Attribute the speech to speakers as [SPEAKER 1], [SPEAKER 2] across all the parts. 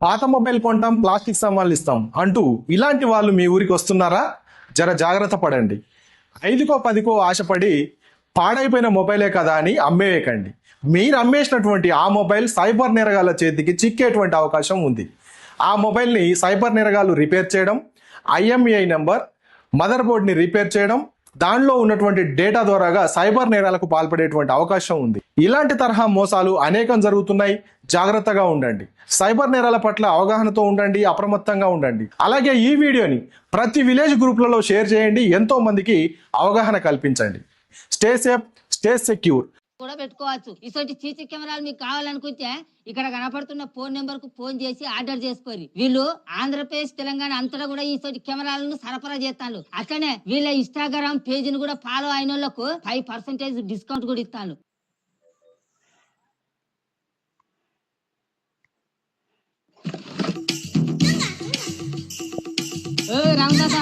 [SPEAKER 1] పాత మొబైల్ కొంటాం, ప్లాస్టిక్ సామాన్లు ఇస్తాం అంటూ ఇలాంటి వాళ్ళు మీ ఊరికి వస్తున్నారా? జర జాగ్రత్త పడండి. 5కో 10కో ఆశపడి పాడైపోయిన మొబైలే కదా అని అమ్మేయకండి. మీరు అమ్మేసినటువంటి ఆ మొబైల్ సైబర్ నేరగాళ్ల చేతికి చిక్కేటువంటి అవకాశం ఉంది. ఆ మొబైల్ని సైబర్ నేరగాళ్లు రిపేర్ చేయడం, IMEI నెంబర్, మదర్ బోర్డ్ని రిపేర్ చేయడం, దానిలో ఉన్నటువంటి డేటా ద్వారాగా సైబర్ నేరాలకు పాల్పడేటువంటి అవకాశం ఉంది. ఇలాంటి తరహా మోసాలు అనేకం జరుగుతున్నాయి. జాగ్రత్తగా ఉండండి. సైబర్ నేరాల పట్ల అవగాహనతో ఉండండి, అప్రమత్తంగా ఉండండి. అలాగే ఈ వీడియోని ప్రతి విలేజ్ గ్రూప్లలో షేర్ చేయండి, ఎంతో మందికి అవగాహన కల్పించండి. Stay safe, stay secure.
[SPEAKER 2] కూడా పెట్టుకోవచ్చు. ఇటువంటి సీసీ కెమెరాలు మీకు కావాలనుకుంటే ఇక్కడ కనపడుతున్న ఫోన్ నెంబర్ కు ఫోన్ చేసి ఆర్డర్ చేసుకోరు. వీళ్ళు ఆంధ్రప్రదేశ్, తెలంగాణ అంతటా కూడా ఇటువంటి కెమెరాలను సరఫరా చేస్తాను. అట్లనే వీళ్ళ ఇన్స్టాగ్రామ్ పేజ్ ను కూడా ఫాలో అయిన వాళ్ళకు 5% డిస్కౌంట్ కూడా ఇస్తాను. రామదాస,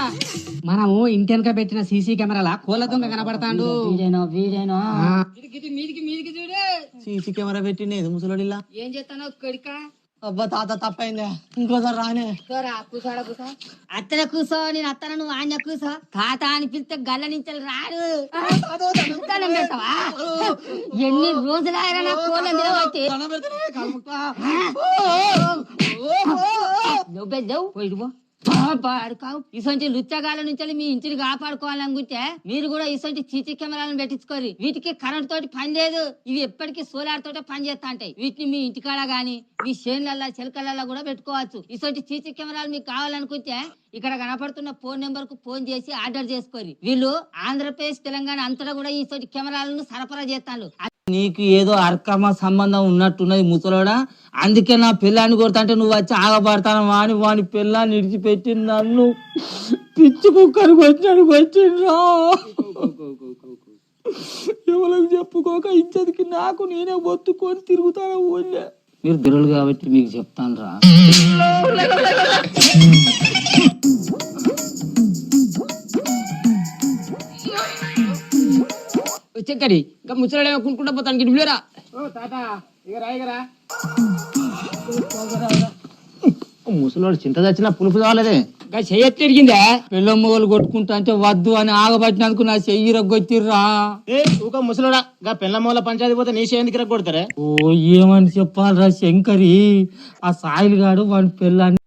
[SPEAKER 3] మనము ఇంటెనక పెట్టిన సీసీ కెమెరాల కోళ్ళ దొంగ కనబడతాడు.
[SPEAKER 2] వీడేనో
[SPEAKER 3] మీదికి చూడే సీసీ కెమెరా పెట్టిండేది ముసలోడిలా.
[SPEAKER 2] ఏం చేస్తానో కొడుక.
[SPEAKER 3] అబ్బా తాత తప్పైందా, ఇంకోసారి రానే.
[SPEAKER 2] అత్తన కూసో, నేను అత్తన, నువ్వు ఆజ్ఞ కూసో. తాత అని పిలిస్తే గల్ల నుంచి రాడు. పెడతావా? ఎన్ని రోజులు ఆయన నా కోళ్ళ మీద వచ్చి నువ్వు పాడుకావు. ఇసొంటి లుచ్చగాల నుంచి మీ ఇంటిని కాపాడుకోవాలనుకుంటే మీరు కూడా ఇసొంటి సీసీ కెమెరాలను పెట్టించుకోరు. వీటికి కరెంట్ తోటి పని లేదు. ఇవి ఎప్పటికీ సోలార్ తోటే పని చేస్తా ఉంటాయి. వీటిని మీ ఇంటికాడ గానీ మీ చేనులల్లా చిలకలల్లా కూడా పెట్టుకోవచ్చు. ఇసొంటి సీసీ కెమెరాలు మీకు కావాలనుకుంటే ఇక్కడ కనపడుతున్న ఫోన్ నెంబర్ కు ఫోన్ చేసి ఆర్డర్ చేసుకోరు. వీళ్ళు ఆంధ్రప్రదేశ్, తెలంగాణ అంతటా కూడా ఇసొంటి కెమెరాలను సరఫరా చేస్తాను.
[SPEAKER 3] నీకు ఏదో అర్కమ సంబంధం ఉన్నట్టున్నది ముసలోడా. అందుకే నా పిల్లాన్ని కొడతాంటే నువ్వు వచ్చి ఆగబడతాను వాని వాని పిల్లాన్ని ఇడిచిపెట్టి నన్ను పిచ్చి కుక్కరికి వచ్చిండ్రా. ఎవరికి చెప్పుకోక ఇచ్చదికి నాకు నేనే బొత్తుకొని తిరుగుతాను. ఊళ్ళే మీరు దొరలు కాబట్టి మీకు చెప్తాను రా. చెక్కడి ఇంకా ముచ్చడే కొనుక్కుంటా పోతాను. గిడిలేరా ముసలోడు చింత చచ్చిన పులుపు కావాలదే. ఇంకా చెయ్యి తిరిగిందే. పిల్ల మొగలు కొట్టుకుంటా అంటే వద్దు అని ఆగబట్టినందుకు నా చెయ్యి రగ్గొచ్చిర్రా.
[SPEAKER 4] ఊక ముసలోడా, గా పిల్ల మొగల పంచాయతీ పోతే నీ చెయ్యి ఎందుకు కొడతారే?
[SPEAKER 3] ఓ ఏమని చెప్పాలరా శంకరి, ఆ సాయిల్ గాడు వాడి పిల్లాన్ని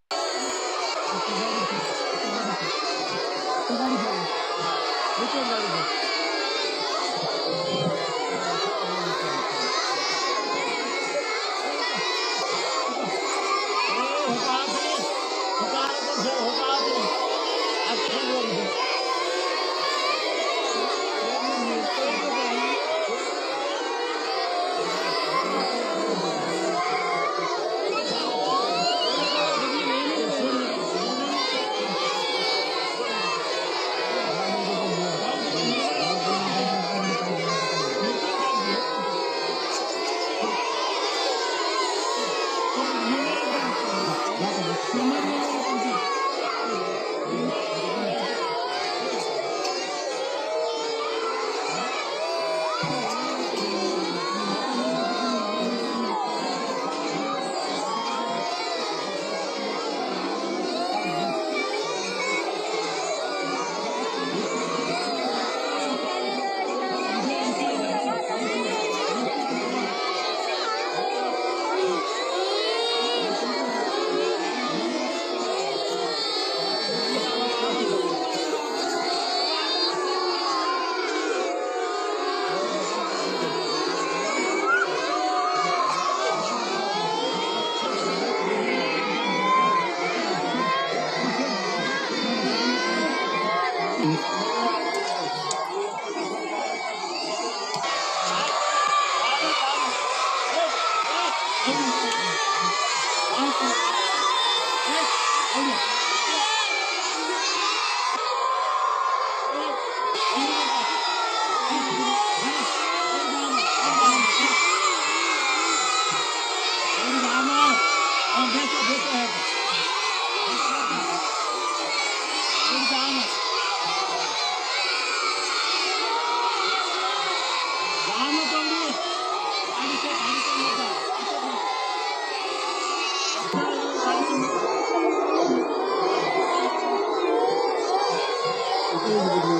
[SPEAKER 4] ఇది